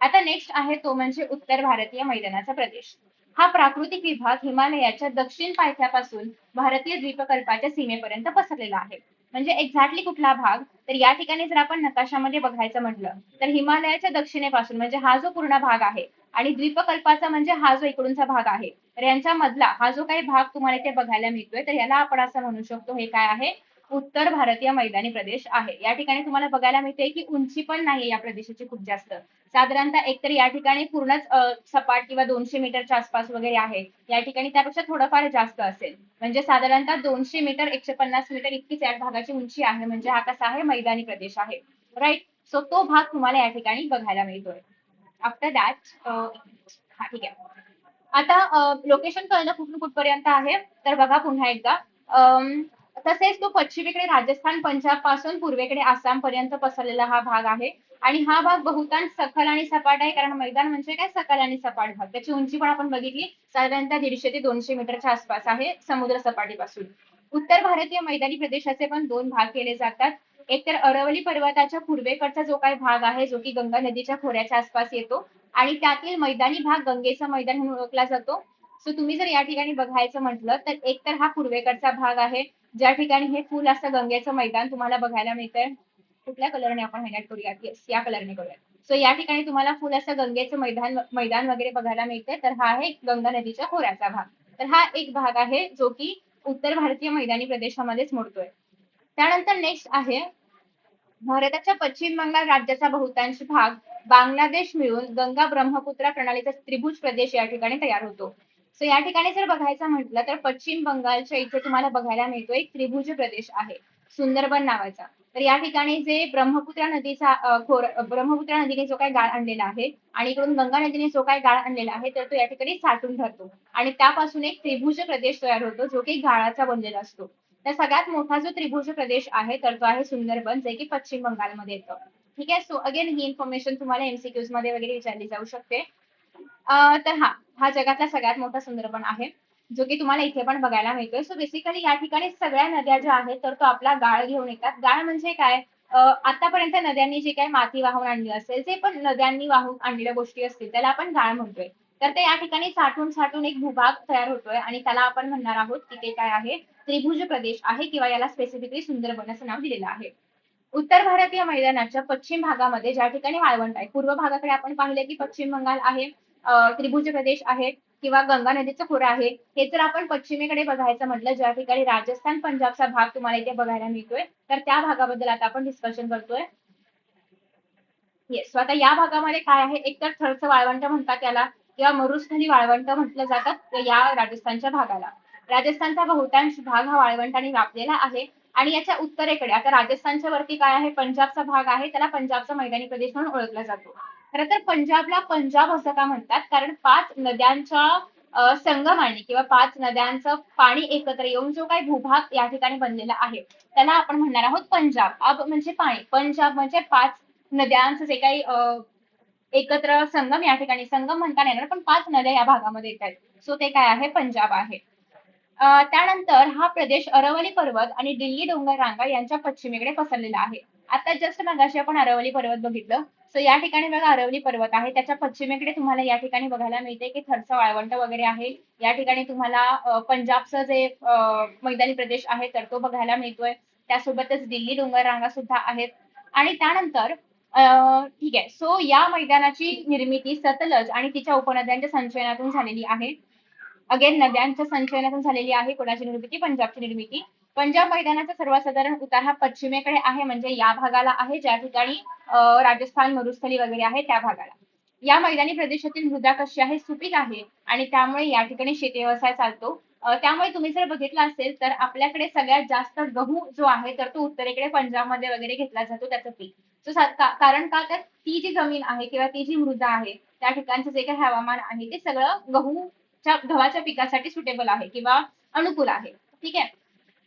आता नेक्स्ट आहे तो म्हणजे उत्तर भारतीय मैदानाचा प्रदेश. हा प्राकृतिक विभाग हिमालयाच्या दक्षिण पायथ्यापासून भारतीय द्वीपकल्पाच्या सीमेपर्यंत पसरलेला आहे. म्हणजे एक्झॅक्टली कुठला भाग, तर या ठिकाणी जर आपण नकाशामध्ये बघायचं म्हटलं तर हिमालयाच्या दक्षिणेपासून म्हणजे हा जो पूर्ण भाग आहे आणि द्वीपकल्पाचा म्हणजे हा जो इकडूनचा भाग आहे, तर यांच्या मधला हा जो काही भाग तुम्हाला इथे बघायला मिळतोय तर याला आपण असं म्हणू शकतो हे काय आहे, उत्तर भारतीय मैदानी प्रदेश आहे. या ठिकाणी तुम्हाला बघायला मिळते की उंची पण नाहीये या प्रदेशाची खूप जास्त. साधारणतः एकतर या ठिकाणी पूर्णच सपाट किंवा 200 मीटरच्या आसपास वगैरे आहे. या ठिकाणी त्यापेक्षा थोडंफार जास्त असेल. म्हणजे साधारणतः 200 मीटर 150 मीटर इतकीच या भागाची उंची आहे. म्हणजे हा कसा आहे मैदानी प्रदेश आहे. राईट. सो तो भाग तुम्हाला या ठिकाणी बघायला मिळतोय. आफ्टर दॅट हा ठीक आहे. आता लोकेशन कळलं कुठून कुठपर्यंत आहे, तर बघा पुन्हा एकदा. तसेच तो पश्चिमेकडे राजस्थान पंजाब पासून पूर्वेकडे आसाम पर्यंत पसरलेला हा भाग आहे. आणि हा भाग बहुतांश सखल आणि सपाट आहे, कारण मैदान म्हणजे काय सखल आणि सपाट भाग. त्याची उंची पण आपण बघितली साधारणतः 150 ते 200 मीटरच्या आसपास आहे समुद्र सपाटीपासून. उत्तर भारतीय मैदानी प्रदेशाचे पण दोन भाग केले जातात. एकतर अरवली पर्वताच्या पूर्वेकडचा जो काही भाग आहे जो की गंगा नदीच्या खोऱ्याच्या आसपास येतो आणि त्यातील मैदानी भाग गंगेचं मैदान म्हणून ओळखला जातो. सो तुम्ही जर या ठिकाणी बघायचं म्हटलं तर एकतर हा पूर्वेकडचा भाग आहे ज्या ठिकाणी हे फुल असं गंगेचं मैदान तुम्हाला बघायला मिळतंय. कुठल्या कलरने आपण हायलाइट करूयात, येस या कलरने करूयात. सो या ठिकाणी तुम्हाला फुल असं गंगेचं मैदान वगैरे बघायला मिळतंय. तर हा आहे गंगा नदीच्या खोऱ्याचा भाग. तर हा एक भाग आहे जो की उत्तर भारतीय मैदानी प्रदेशामध्येच मोडतोय. त्यानंतर नेक्स्ट आहे भारताच्या पश्चिम बंगाल राज्याचा बहुतांश भाग बांगलादेश मिळून गंगा ब्रह्मपुत्रा प्रणालीचा त्रिभुज प्रदेश या ठिकाणी तयार होतो. सो या ठिकाणी जर बघायचं म्हटलं तर पश्चिम बंगालच्या इथे तुम्हाला बघायला मिळतो एक त्रिभुज प्रदेश आहे सुंदरबन नावाचा. तर या ठिकाणी जे ब्रह्मपुत्रा नदीचा ब्रह्मपुत्रा नदीने जो काही गाळ आणलेला आहे आणि इकडून गंगा नदीने जो काही गाळ आणलेला आहे तर तो या ठिकाणी साठून धरतो आणि त्यापासून एक त्रिभुज प्रदेश तयार होतो जो की गाळाचा बनलेला असतो. तर सगळ्यात मोठा जो त्रिभुज प्रदेश आहे तर तो आहे सुंदरबन जे की पश्चिम बंगालमध्ये येतं. ठीक आहे. सो अगेन ही इन्फॉर्मेशन तुम्हाला एमसीक्यूज मध्ये वगैरे विचारली जाऊ शकते. तर हा हा जगातला सगळ्यात मोठा सुंदरबन आहे जो की तुम्हाला इथे पण बघायला मिळतोय. सो बेसिकली या ठिकाणी सगळ्या नद्या ज्या आहेत तर तो आपला गाळ घेऊन येतात. गाळ म्हणजे काय? आतापर्यंत नद्यांनी जी काही माती वाहून आणली असेल जे पण नद्यांनी वाहून आणलेल्या गोष्टी असतील त्याला आपण गाळ म्हणतोय. तर ते या ठिकाणी साठून साठून एक भूभाग तयार होतोय आणि त्याला आपण म्हणणार आहोत की ते काय आहे त्रिभुज प्रदेश आहे किंवा याला स्पेसिफिकली सुंदरबन असं नाव दिलेलं आहे. उत्तर भारतीय मैदानाच्या पश्चिम भागामध्ये ज्या ठिकाणी वाळवंट आहे पूर्व भागाकडे आपण पाहिले की पश्चिम बंगाल आहे, त्रिभुज प्रदेश आहे किंवा गंगा नदीचं खोरं आहे. हे जर आपण पश्चिमेकडे बघायचं म्हटलं ज्या ठिकाणी राजस्थान पंजाबचा भाग तुम्हाला इथे बघायला मिळतोय तर त्या भागाबद्दल आता आपण डिस्कशन करतोय. येस. सो आता या भागामध्ये काय आहे एकतर थरचं वाळवंट म्हणतात त्याला किंवा मरुस्थली वाळवंट म्हटलं जातात या राजस्थानच्या भागाला. राजस्थानचा बहुतांश भाग हा वाळवंटाने व्यापलेला आहे आणि याच्या उत्तरेकडे आता राजस्थानच्या वरती काय आहे पंजाबचा भाग आहे त्याला पंजाबचा मैदानी प्रदेश म्हणून ओळखला जातो. खरं तर पंजाबला पंजाब असं का म्हणतात कारण 5 नद्यांच्या संगमाने किंवा 5 नद्यांचं पाणी एकत्र येऊन जो काही भूभाग या ठिकाणी बनलेला आहे त्याला आपण म्हणणार आहोत पंजाब. अब म्हणजे पाणी, पंजाब म्हणजे 5 नद्यांचं जे काही एकत्र संगम या ठिकाणी संगम म्हणता येणार पण 5 नद्या या भागामध्ये येत आहेत. सो ते काय आहे पंजाब आहे. त्यानंतर हा प्रदेश अरवली पर्वत आणि दिल्ली डोंगर रांगा यांच्या पश्चिमेकडे पसरलेला आहे. आता जस्ट मगाशी आपण अरवली पर्वत बघितलं. सो या ठिकाणी बघा अरवली पर्वत आहे त्याच्या पश्चिमेकडे तुम्हाला या ठिकाणी बघायला मिळते की थरचं वाळवंट वगैरे आहे. या ठिकाणी तुम्हाला पंजाबचं जे मैदानी प्रदेश आहे तर तो बघायला मिळतोय. त्यासोबतच दिल्ली डोंगर रांगा सुद्धा आहेत आणि त्यानंतर ठीक आहे. सो या मैदानाची निर्मिती सतलज आणि तिच्या उपनद्यांच्या संचयनातून झालेली आहे. अगेन नद्यांच्या संचयनातून झालेली आहे. कोणाची निर्मिती? पंजाबची निर्मिती. पंजाब मैदानाचा सर्वसाधारण उतार हा पश्चिमेकडे आहे म्हणजे या भागाला आहे ज्या ठिकाणी राजस्थान मरुस्थली वगैरे आहे त्या भागाला. या मैदानी प्रदेशातील मृदा कशी आहे सुपीक आहे आणि त्यामुळे या ठिकाणी शेती व्यवसाय चालतो. त्यामुळे तुम्ही जर बघितलं असेल तर आपल्याकडे सगळ्यात जास्त गहू जो आहे तर तो उत्तरेकडे पंजाबमध्ये वगैरे घेतला जातो त्याचं पीक. कारण का तर ती जी जमीन आहे किंवा ती जी मृदा आहे त्या ठिकाणचं जे काही हवामान आहे ते सगळं गव्हाच्या पिकासाठी सुटेबल आहे किंवा अनुकूल आहे. ठीक आहे.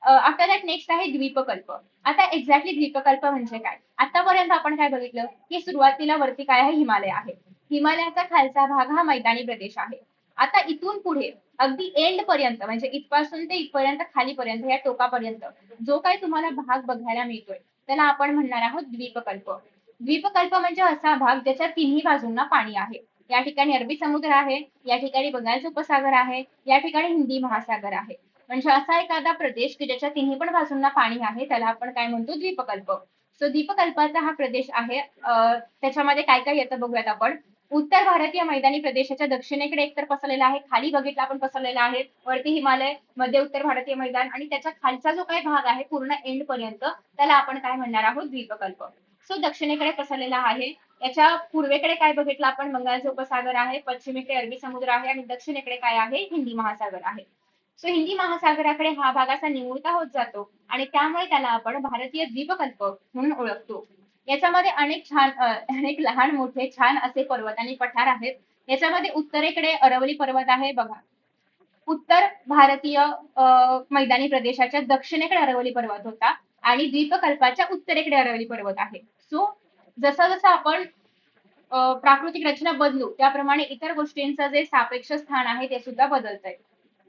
आफ्टर दॅट नेक्स्ट आहे द्वीपकल्प. आता एक्झॅक्टली द्वीपकल्प म्हणजे काय? आतापर्यंत आपण काय बघितलं की सुरुवातीला वरती काय आहे हिमालय आहे. हिमालयाचा खालचा भाग हा मैदानी प्रदेश आहे. आता इथून पुढे अगदी एंड पर्यंत म्हणजे इथपासून ते इथपर्यंत खालीपर्यंत या टोकापर्यंत जो काही तुम्हाला भाग बघायला मिळतोय त्याला आपण म्हणणार आहोत द्वीपकल्प. द्वीपकल्प म्हणजे असा भाग ज्याच्या तिन्ही बाजूंना पाणी आहे. या ठिकाणी अरबी समुद्र आहे, या ठिकाणी बंगालचा उपसागर आहे, या ठिकाणी हिंदी महासागर आहे. म्हणजे असा एखादा प्रदेश की ज्याच्या तिन्ही पण बाजूंना पाणी आहे त्याला आपण काय म्हणतो द्वीपकल्प. सो द्वीपकल्पाचा हा प्रदेश आहे. त्याच्यामध्ये काय काय येतं बघूयात आपण. उत्तर भारतीय मैदानी प्रदेशाच्या दक्षिणेकडे एकतर पसरलेला आहे, खाली बघितला आपण पसरलेला आहे, वरती हिमालय, मध्ये उत्तर भारतीय मैदान आणि त्याच्या खालचा जो काही भाग आहे पूर्ण एंड पर्यंत त्याला आपण काय म्हणणार आहोत द्वीपकल्प. सो दक्षिणेकडे पसरलेला आहे. याच्या पूर्वेकडे काय बघितलं आपण बंगालचा उपसागर आहे, पश्चिमेकडे अरबी समुद्र आहे आणि दक्षिणेकडे काय आहे हिंदी महासागर आहे. सो हिंदी महासागराकडे हा भाग असा निमुळता होत जातो आणि त्यामुळे त्याला आपण भारतीय द्वीपकल्प म्हणून ओळखतो. याच्यामध्ये अनेक लहान मोठे छान असे पर्वत आणि पठार आहेत. याच्यामध्ये उत्तरेकडे अरवली पर्वत आहे बघा. उत्तर भारतीय मैदानी प्रदेशाच्या दक्षिणेकडे अरवली पर्वत होता आणि द्वीपकल्पाच्या उत्तरेकडे अरवली पर्वत आहे. सो जसं जसं आपण प्राकृतिक रचना बदलू त्याप्रमाणे इतर गोष्टींचं जे सापेक्ष स्थान आहे ते सुद्धा बदलतंय.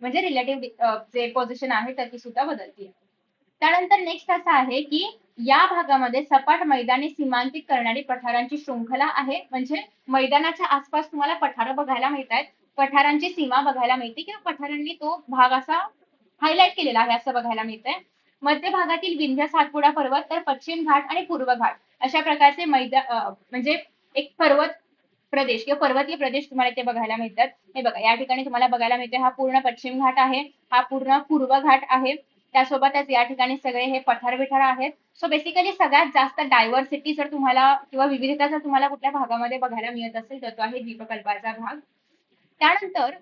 म्हणजे रिलेटिव्ह जे पोझिशन आहे तर ती सुद्धा बदलते. त्यानंतर नेक्स्ट असं आहे की या भागामध्ये सपाट मैदानी सीमांकित करणारी पठारांची शृंखला आहे. म्हणजे मैदानाच्या आसपास तुम्हाला पठारं बघायला मिळत आहेत, पठारांची सीमा बघायला मिळते किंवा पठारांनी तो भाग असा हायलाइट केलेला आहे असं बघायला मिळतंय. मध्य भागातील विंध्य सातपुडा पर्वत तर पश्चिम घाट आणि पूर्व घाट अशा प्रकारचे म्हणजे एक पर्वत प्रदेश किंवा पर्वतीय प्रदेश तुम्हाला इथे बघायला मिळतात. हे बघा या ठिकाणी तुम्हाला बघायला मिळते हा पूर्ण पश्चिम घाट आहे, हा पूर्ण पूर्व घाट आहे. त्यासोबतच या ठिकाणी सगळे हे पठार बिठार आहेत. सो बेसिकली सगळ्यात जास्त डायव्हर्सिटी जर तुम्हाला किंवा विविधता जर तुम्हाला कुठल्या भागामध्ये बघायला मिळत असेल तर तो आहे द्वीपकल्पाचा भाग. त्यानंतर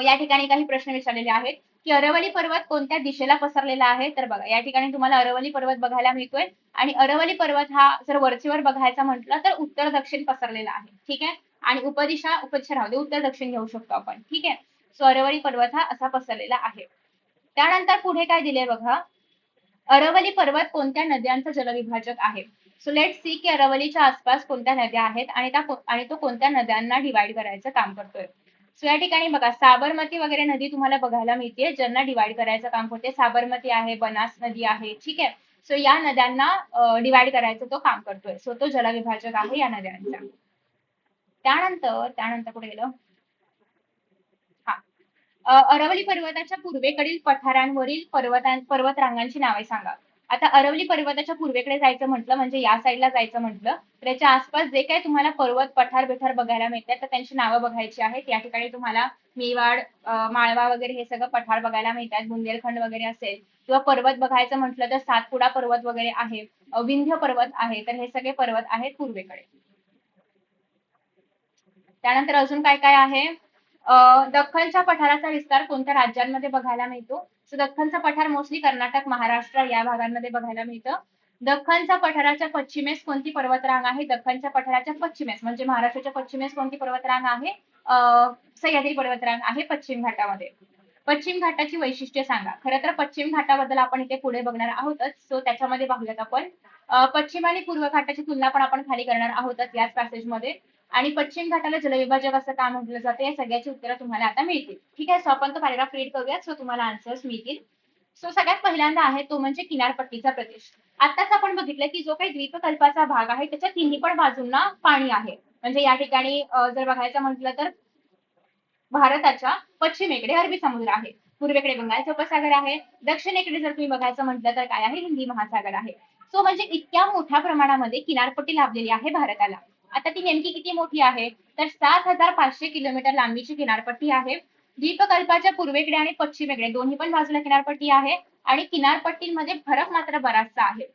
या ठिकाणी काही प्रश्न विचारलेले आहेत की अरवली पर्वत कोणत्या दिशेला पसरलेला आहे. तर बघा या ठिकाणी तुम्हाला अरवली पर्वत बघायला मिळतोय आणि अरवली पर्वत हा जर वरचेवर बघायचा म्हटलं तर उत्तर दक्षिण पसरलेला आहे. ठीक आहे. आणि उपदिशा राहू दे, उत्तर दक्षिण घेऊ शकतो आपण. ठीक आहे. सो अरवली पर्वत हा असा पसरलेला आहे. त्यानंतर पुढे काय दिले बघा, अरवली पर्वत कोणत्या नद्यांचा जलविभाजक आहे. सो लेट सी की अरवलीच्या आसपास कोणत्या नद्या आहेत आणि तो कोणत्या नद्यांना डिवाइड करायचं काम करतोय. सो या ठिकाणी बघा साबरमती वगैरे नदी तुम्हाला बघायला मिळते ज्यांना डिवाइड करायचं काम करते. साबरमती आहे, बनास नदी आहे. ठीक आहे. सो या नद्यांना डिवाइड करायचं तो काम करतोय. सो तो जलविभाजक आहे या नद्यांचा. त्यानंतर त्यानंतर कुठे गेलं, अरवली पर्वताच्या पूर्वेकडील पठारांवरील पर्वतरांगांची नावे सांगा. आता अरवली पर्वताच्या पूर्वेकडे जायचं म्हटलं म्हणजे या साईडला जायचं म्हटलं तर याच्या आसपास जे काही तुम्हाला पर्वत पठार बिठार बघायला मिळतात तर त्यांची नावं बघायची आहेत. या ठिकाणी तुम्हाला मेवाड, माळवा वगैरे हे सगळं पठार बघायला मिळतात. बुंदेलखंड वगैरे असेल किंवा पर्वत बघायचं म्हटलं तर सातपुडा पर्वत वगैरे आहे, विंध्य पर्वत आहे. तर हे सगळे पर्वत आहेत पूर्वेकडे. त्यानंतर अजून काय काय आहे, दख्खनच्या पठाराचा विस्तार कोणत्या राज्यांमध्ये बघायला मिळतो. सो दख्खनचा पठार मोस्टली कर्नाटक, महाराष्ट्र या भागांमध्ये बघायला मिळतं. दख्खनच्या पठाराच्या पश्चिमेस कोणती पर्वतरांग आहे. दख्खनच्या पठाराच्या पश्चिमेस म्हणजे महाराष्ट्राच्या पश्चिमेस कोणती पर्वतरांग आहे. सह्याद्री पर्वतरांग आहे पश्चिम घाटामध्ये. पश्चिम घाटाची वैशिष्ट्ये सांगा. खरं तर पश्चिम घाटाबद्दल आपण इथे पुढे बघणार आहोतच. सो त्याच्यामध्ये पाहूयात आपण. पश्चिम आणि पूर्व घाटाची तुलना पण आपण खाली करणार आहोतच याच पॅसेजमध्ये. आणि पश्चिम घाटाला जलविभाजक असं का म्हटलं जातं या सगळ्याची उत्तरं तुम्हाला आता मिळतील. ठीक आहे. सो आपण तो पॅराग्राफ रीड करूयात. सो तुम्हाला आन्सर्स मिळतील. सो सगळ्यात पहिल्यांदा आहे तो म्हणजे किनारपट्टीचा प्रदेश. आताच आपण बघितलं की जो काही द्वीपकल्पाचा भाग आहे त्याच्या तिन्ही पण बाजूंना पाणी आहे. म्हणजे या ठिकाणी जर बघायचं म्हटलं तर भारताच्या पश्चिमेकडे अरबी समुद्र आहे, पूर्वेकडे बंगालचा उपसागर आहे, दक्षिणेकडे जर तुम्ही बघायचं म्हटलं तर काय आहे, हिंदी महासागर आहे. सो म्हणजे इतक्या मोठ्या प्रमाणामध्ये किनारपट्टी लाभलेली आहे भारताला. आता ती नेमकी किती मोठी आहे तर 7,500 किलोमीटर लांबीची किनारपट्टी आहे. द्वीपकल्पाच्या पूर्वेकडे आणि पश्चिमेकडे दोन्ही पण बाजूला किनारपट्टी आहे आणि किनारपट्टीमध्ये फरक मात्र बराचसा आहे.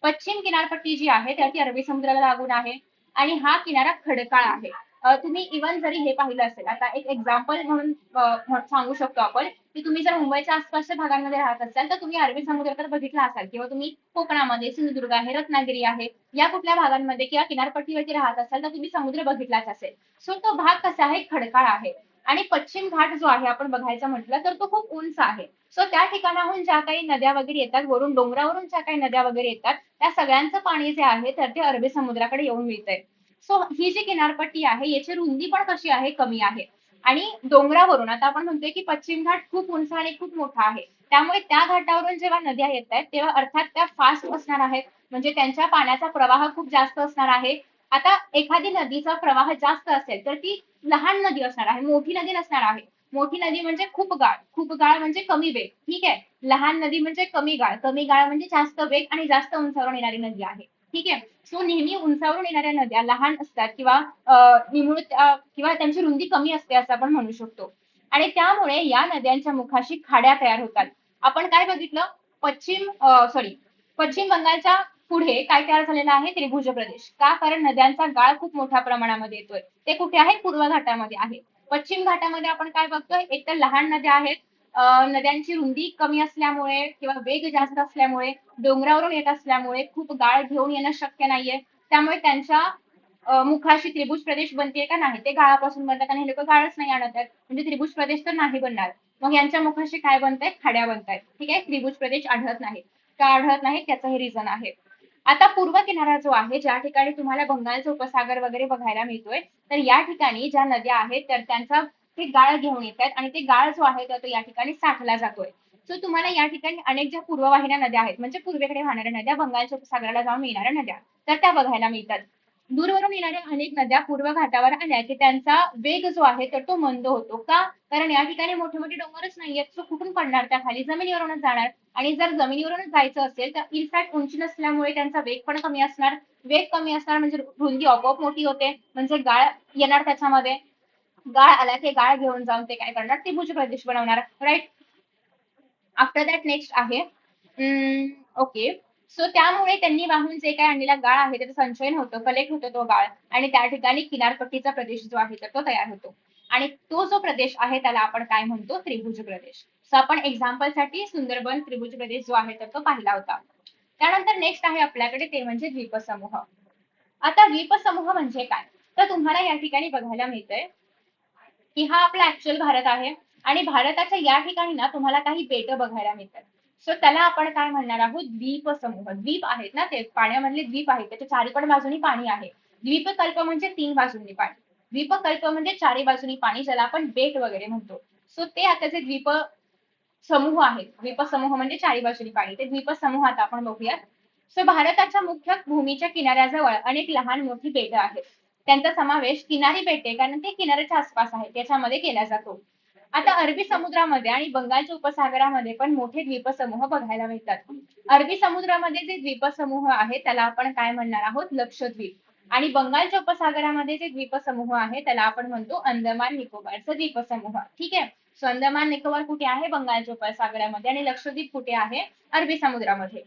पश्चिम किनारपट्टी जी आहे ती अरबी समुद्राला लागून आहे आणि हा किनारा खडकाळ आहे. तुम्ही इव्हन जरी हे पाहिलं असेल, आता एक एक्झाम्पल म्हणून सांगू शकतो आपण की तुम्ही जर मुंबईच्या आसपासच्या भागांमध्ये राहत असाल तर तुम्ही अरबी समुद्र तर बघितला असाल किंवा तुम्ही कोकणामध्ये सिंधुदुर्ग आहे, रत्नागिरी आहे, या कुठल्या भागांमध्ये किंवा किनारपट्टीवरती राहत असाल तर तुम्ही समुद्र बघितलाच असेल. सो तो भाग कसा आहे, खडकाळ आहे. आणि पश्चिम घाट जो आहे आपण बघायचा म्हटलं तर तो खूप उंच आहे. सो त्या ठिकाणाहून ज्या काही नद्या वगैरे येतात, वरून डोंगरावरून ज्या काही नद्या वगैरे येतात त्या सगळ्यांचं पाणी जे आहे तर ते अरबी समुद्राकडे येऊन मिळतंय. सो ही जी किनारपट्टी आहे याची रुंदी पण कशी आहे, कमी आहे. आणि डोंगरावरून आता आपण म्हणतोय की पश्चिम घाट खूप उंच आणि खूप मोठा आहे, त्यामुळे त्या घाटावरून जेव्हा नद्या येत आहेत तेव्हा अर्थात त्या फास्ट असणार आहेत, म्हणजे त्यांच्या पाण्याचा प्रवाह खूप जास्त असणार आहे. आता एखादी नदीचा प्रवाह जास्त असेल तर ती लहान नदी असणार आहे, मोठी नदी नसणार आहे. मोठी नदी म्हणजे खूप गाळ, खूप गाळ म्हणजे कमी वेग. ठीक आहे. लहान नदी म्हणजे कमी गाळ, कमी गाळ म्हणजे जास्त वेग आणि जास्त उंचावरून येणारी नदी आहे. ठीक आहे. सो नेहमी उंचावरून येणाऱ्या नद्या लहान असतात किंवा किंवा त्यांची रुंदी कमी असते असं आपण म्हणू शकतो. आणि त्यामुळे या नद्यांच्या मुखाशी खाड्या तयार होतात. आपण काय बघितलं, पश्चिम बंगालच्या पुढे काय तयार झालेला आहे, त्रिभुज प्रदेश. का? कारण नद्यांचा गाळ खूप मोठ्या प्रमाणामध्ये येतोय. ते कुठे आहे, पूर्व घाटामध्ये आहे. पश्चिम घाटामध्ये आपण काय बघतोय, एक तर लहान नद्या आहेत, नद्यांची रुंदी कमी असल्यामुळे किंवा वेग जास्त असल्यामुळे, डोंगरावरून येत असल्यामुळे खूप गाळ घेऊन येणं शक्य नाहीये. त्यामुळे त्यांच्या मुखाशी त्रिभुज प्रदेश बनते का नाही, ते गाळापासून बनतात आणि हे लोक गाळच नाही आणत आहेत, म्हणजे त्रिभुज प्रदेश तर नाही बनणार. मग यांच्या मुखाशी काय बनतायत, खाड्या बनतायत. ठीक आहे. त्रिभुज प्रदेश आढळत नाही. का आढळत नाही त्याचं हे रिझन आहे. आता पूर्व किनारा जो आहे, ज्या ठिकाणी तुम्हाला बंगालचा उपसागर वगैरे बघायला मिळतोय, तर या ठिकाणी ज्या नद्या आहेत तर त्यांचा ते गाळ घेऊन येतात आणि ते गाळ जो आहे तो या ठिकाणी साठला जातोय. सो तुम्हाला या ठिकाणी अनेक ज्या पूर्ववाहिन्या नद्या आहेत म्हणजे पूर्वेकडे वाहणाऱ्या नद्या, बंगालच्या उपसागराला जाऊन मिळणाऱ्या नद्या, तर त्या बघायला मिळतात. दूरवरून येणाऱ्या अनेक नद्या पूर्व घाटावर आल्या की त्यांचा वेग जो आहे तर तो मंद होतो. का? कारण या ठिकाणी मोठे मोठे डोंगरच नाहीयेत. सो कुठून पडणार त्या खाली, जमिनीवरूनच जाणार. आणि जर जमिनीवरूनच जायचं असेल तर इनफॅक्ट उंची नसल्यामुळे त्यांचा वेग पण कमी असणार. वेग कमी असणार म्हणजे रुंदी आपोआप मोठी होते, म्हणजे गाळ येणार त्याच्यामध्ये. गाळ आला की गाळ घेऊन जाऊन ते काय करणार, त्रिभुज प्रदेश बनवणार. राईट. आफ्टर दॅट नेक्स्ट आहे ओके. सो त्यामुळे त्यांनी वाहून जे काय आणलेला गाळ आहे त्याचं संचयन होतं, कलेक्ट होतो तो गाळ आणि त्या ठिकाणी किनारपट्टीचा प्रदेश जो आहे तर तो तयार होतो. आणि तो जो प्रदेश आहे त्याला आपण काय म्हणतो, त्रिभुज प्रदेश. सो आपण एक्झाम्पल साठी सुंदरबन त्रिभुज प्रदेश जो आहे तर तो पाहिला होता. त्यानंतर नेक्स्ट आहे आपल्याकडे ते म्हणजे द्वीपसमूह. आता द्वीपसमूह म्हणजे काय, तर तुम्हाला या ठिकाणी बघायला मिळतंय की हा आपला ऍक्च्युअल भारत आहे आणि भारताच्या या ठिकाणी ना तुम्हाला काही बेटं बघायला मिळतात. सो त्याला आपण काय म्हणणार आहोत, द्वीपसमूह. द्वीप आहेत ना ते पाण्यामधले द्वीप आहेत, त्याच्या चारीपण बाजूनी पाणी आहे. द्वीपकल्प म्हणजे 3 बाजूंनी पाणी. द्वीपकल्प म्हणजे चारी बाजूनी पाणी, ज्याला आपण बेट वगैरे म्हणतो. सो ते आता जे द्वीप समूह आहेत, द्वीपसमूह म्हणजे चारी बाजूनी पाणी, ते द्वीपसमूह आता आपण बघूयात. सो भारताच्या मुख्य भूमीच्या किनाऱ्याजवळ अनेक लहान मोठी बेटं आहेत. त्यांचा समावेश किनारी बेटे, कारण ते किनाऱ्याच्या आसपास आहे, त्याच्यामध्ये केला जातो. आता अरबी समुद्रामध्ये आणि बंगालच्या उपसागरामध्ये पण मोठे द्वीपसमूह बघायला मिळतात. अरबी समुद्रामध्ये जे द्वीपसमूह आहे त्याला आपण काय म्हणणार आहोत, लक्षद्वीप. आणि बंगालच्या उपसागरामध्ये जे द्वीपसमूह आहे त्याला आपण म्हणतो अंदमान निकोबारचा द्वीपसमूह. ठीक आहे. सो अंदमान निकोबार कुठे आहे, बंगालच्या उपसागरामध्ये, आणि लक्षद्वीप कुठे आहे, अरबी समुद्रामध्ये.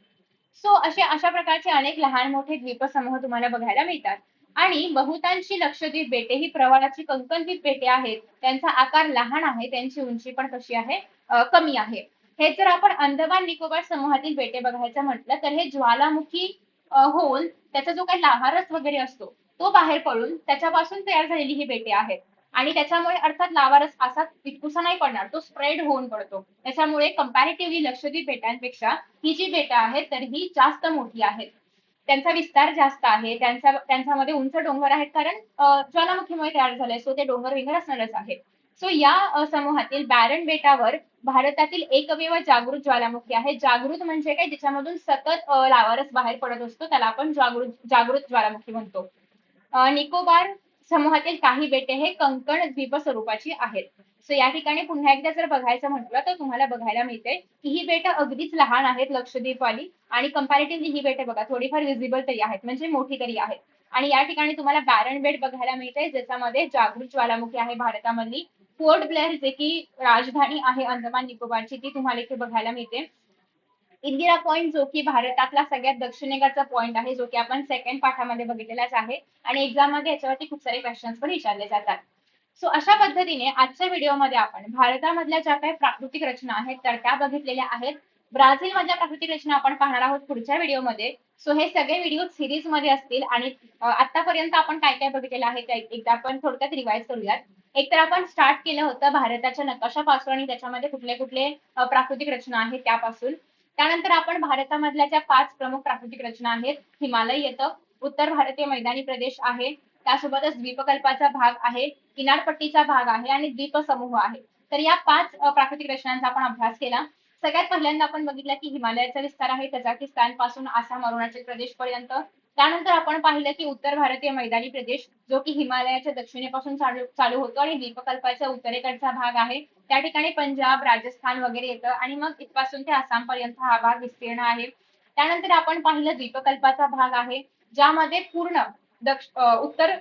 सो अशा प्रकारचे अनेक लहान मोठे द्वीपसमूह तुम्हाला बघायला मिळतात. आणि बहुतांशी लक्षद्वीप बेटे ही प्रवाळाची कंकणद्वीप बेटे आहेत. त्यांचा आकार लहान आहे, त्यांची उंची पण कशी आहे, कमी आहे. हे जर आपण अंदमान निकोबार समूहातील बेटे बघायचं म्हटलं तर हे ज्वालामुखी होऊन त्याचा जो काही लाव्हारस वगैरे असतो तो बाहेर पडून त्याच्यापासून तयार झालेली ही बेटे आहेत. आणि त्याच्यामुळे अर्थात लाव्हारस असा इतकुसा नाही पडणार, तो स्प्रेड होऊन पडतो. त्याच्यामुळे कंपॅरेटिव्हली लक्षद्वीप बेटांपेक्षा ही जी बेटं आहेत तर ही जास्त मोठी आहेत. त्यांचा विस्तार जास्त आहे, त्यांच्यामध्ये उंच डोंगर आहेत, कारण ज्वालामुखीमुळे तयार झाले, सो ते डोंगर विंगर असणारच आहे. सो या समूहातील बॅरन बेटावर भारतातील एकमेव जागृत ज्वालामुखी आहे. जागृत म्हणजे काय, ज्याच्यामधून सतत लावारस बाहेर पडत असतो त्याला आपण जागृत ज्वालामुखी म्हणतो. निकोबार समूहातील काही बेटे हे कंकण द्वीप स्वरूपाची आहेत. सो या ठिकाणी पुन्हा एकदा जर बघायचं म्हटलं तर तुम्हाला बघायला मिळते की ही बेटं अगदीच लहान आहेत लक्षद्वीपवाली, आणि कंपॅरेटिव्हली ही बेटं बघा थोडीफार विजिबल तरी आहेत, म्हणजे मोठी तरी आहेत. आणि या ठिकाणी तुम्हाला बॅरन बेट बघायला मिळते, ज्याच्यामध्ये जागृत ज्वालामुखी आहे भारतामधली. पोर्ट ब्लेअर जे की राजधानी आहे अंदमान निकोबारची, ती तुम्हाला इथे बघायला मिळते. इंदिरा पॉइंट जो की भारतातला सगळ्यात दक्षिणेकडचा पॉइंट आहे, जो की आपण सेकंड पाठामध्ये बघितलेलाच आहे, आणि एक्झाम मध्ये याच्यावरती खूप सारे क्वेश्चन्स पण विचारले जातात. सो अशा पद्धतीने आजच्या व्हिडिओमध्ये आपण भारतामधल्या ज्या काही प्राकृतिक रचना आहेत तर त्या बघितलेल्या आहेत. ब्राझील मधल्या प्राकृतिक रचना आपण पाहणार आहोत पुढच्या व्हिडिओमध्ये. सो हे सगळे व्हिडिओ सिरीज मध्ये असतील, आणि आतापर्यंत आपण काय काय बघितलेलं आहे ते एकदा आपण थोडक्यात रिवाइज करूयात. एक तर आपण स्टार्ट केलं होतं भारताच्या नकाशापासून आणि त्याच्यामध्ये कुठले कुठले प्राकृतिक रचना आहेत त्यापासून. त्यानंतर आपण भारतामधल्या ज्या 5 प्रमुख प्राकृतिक रचना आहेत, हिमालय येतं, उत्तर भारतीय मैदानी प्रदेश आहे, त्यासोबतच द्वीपकल्पाचा भाग आहे, किनारपट्टीचा भाग आहे, आणि द्वीपसमूह आहे. तर या 5 प्राकृतिक रचनांचा आपण अभ्यास केला. सगळ्यात पहिल्यांदा आपण बघितलं की हिमालयाचा विस्तार आहे कझाकिस्तान पासून आसाम अरुणाचल प्रदेश पर्यंत. त्यानंतर आपण पाहिलं की उत्तर भारतीय मैदानी प्रदेश जो की हिमालयाच्या दक्षिणेपासून चालू होतो आणि द्वीपकल्पाच्या उत्तरेकडचा भाग आहे. त्या ठिकाणी पंजाब, राजस्थान वगैरे येतं, आणि मग इथपासून ते आसाम पर्यंत हा भाग विस्तीर्ण आहे. त्यानंतर आपण पाहिलं द्वीपकल्पाचा भाग आहे, ज्यामध्ये पूर्ण उत्तर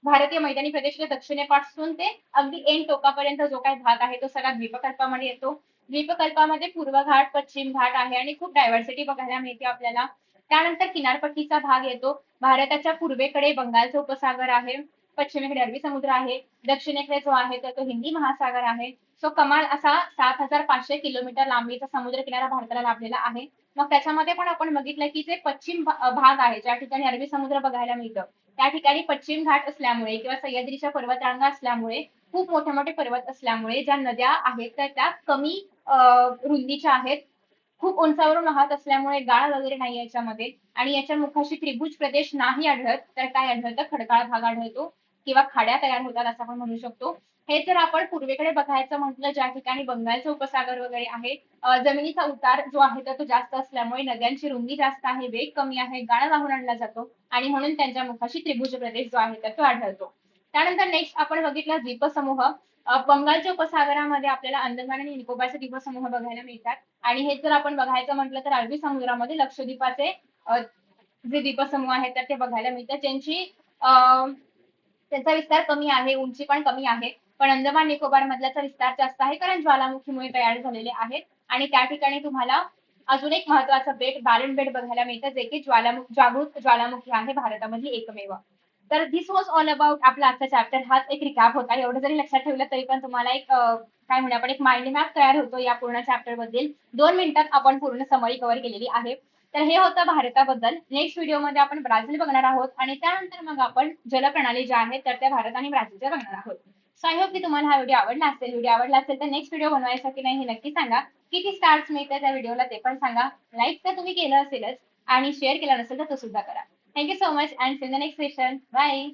भारतीय मैदानी प्रदेशाच्या दक्षिणेपासून ते अगदी एंड टोकापर्यंत जो काही भाग आहे तो सगळा द्वीपकल्पामध्ये येतो. द्वीपकल्पामध्ये पूर्व घाट, पश्चिम घाट आहे, आणि खूप डायव्हर्सिटी बघायला मिळते आपल्याला. त्यानंतर किनारपट्टीचा भाग येतो. भारताच्या पूर्वेकडे बंगालचा उपसागर आहे, पश्चिमेकडे अरबी समुद्र आहे, दक्षिणेकडे जो आहे तो हिंदी महासागर आहे. सो कमाल असा 7,500 किलोमीटर लांबीचा समुद्र किनारा भारताला लाभलेला आहे. मग त्याच्यामध्ये पण आपण बघितलं की जे पश्चिम भाग आहे, ज्या ठिकाणी अरबी समुद्र बघायला मिळतं, त्या ठिकाणी पश्चिम घाट असल्यामुळे किंवा सह्याद्रीच्या पर्वतरांगा असल्यामुळे, खूप मोठे मोठे पर्वत असल्यामुळे ज्या नद्या आहेत तर त्या कमी रुंदीच्या आहेत, खूप उंचावरून वाहत असल्यामुळे गाळ वगैरे नाही याच्यामध्ये. आणि याच्या मुखाशी त्रिभुज प्रदेश नाही आढळत, तर काय आढळतं, खडकाळ भाग आढळतो किंवा खाड्या तयार होतात असं आपण म्हणू शकतो. हे जर आपण पूर्वेकडे बघायचं म्हटलं, ज्या ठिकाणी बंगालचा उपसागर वगैरे आहे, जमिनीचा उतार जो आहे तो जास्त असल्यामुळे नद्यांची रुंदी जास्त आहे, वेग कमी आहे, गाळ वाहून आणला जातो, आणि म्हणून त्यांच्या मुखाशी त्रिभुज प्रदेश जो आहे तर तो आढळतो. त्यानंतर नेक्स्ट आपण बघितला द्वीपसमूह. बंगालच्या उपसागरामध्ये आपल्याला अंदमान आणि निकोबारचे द्वीपसमूह बघायला मिळतात. आणि हे जर आपण बघायचं म्हटलं तर अरबी समुद्रामध्ये लक्षद्वीपाचे जे द्वीपसमूह आहेत तर ते बघायला मिळतात, त्यांचा विस्तार कमी आहे, उंची पण कमी आहे. पण अंदमान निकोबार मधल्याचा विस्तार जास्त आहे, कारण ज्वालामुखीमुळे तयार झालेले आहेत. आणि त्या ठिकाणी तुम्हाला अजून एक महत्वाचं बेट बॅरन बेट बघायला मिळतं, जे की जागृत ज्वालामुखी आहे भारतामधली एकमेव. तर दिस वॉज ऑल अबाउट आपला आजचा चॅप्टर. हाच एक रिकॅप होता. एवढं जरी लक्षात ठेवलं तरी पण तुम्हाला एक काय म्हणू आपण एक माइंड मॅप तयार होतो या पूर्ण चॅप्टर बद्दल. 2 मिनिटात आपण पूर्ण समरी कव्हर केलेली आहे. तर हे होतं भारताबद्दल. नेक्स्ट व्हिडिओमध्ये आपण ब्राझील बघणार आहोत आणि त्यानंतर मग आपण जलप्रणाली ज्या आहेत तर त्या भारत आणि ब्राझीलच्या बघणार आहोत. सो आय होप की तुम्हाला हा व्हिडिओ आवडला असेल. व्हिडिओ आवडला असेल तर नेक्स्ट व्हिडिओ बनवायचा की नाही हे नक्की सांगा. किती स्टार्स मिळते त्या व्हिडिओला ते पण सांगा. लाईक तर तुम्ही केलं असेलच आणि शेअर केला नसेल तर तो सुद्धा करा. Thank you so much and see in the next session. Bye.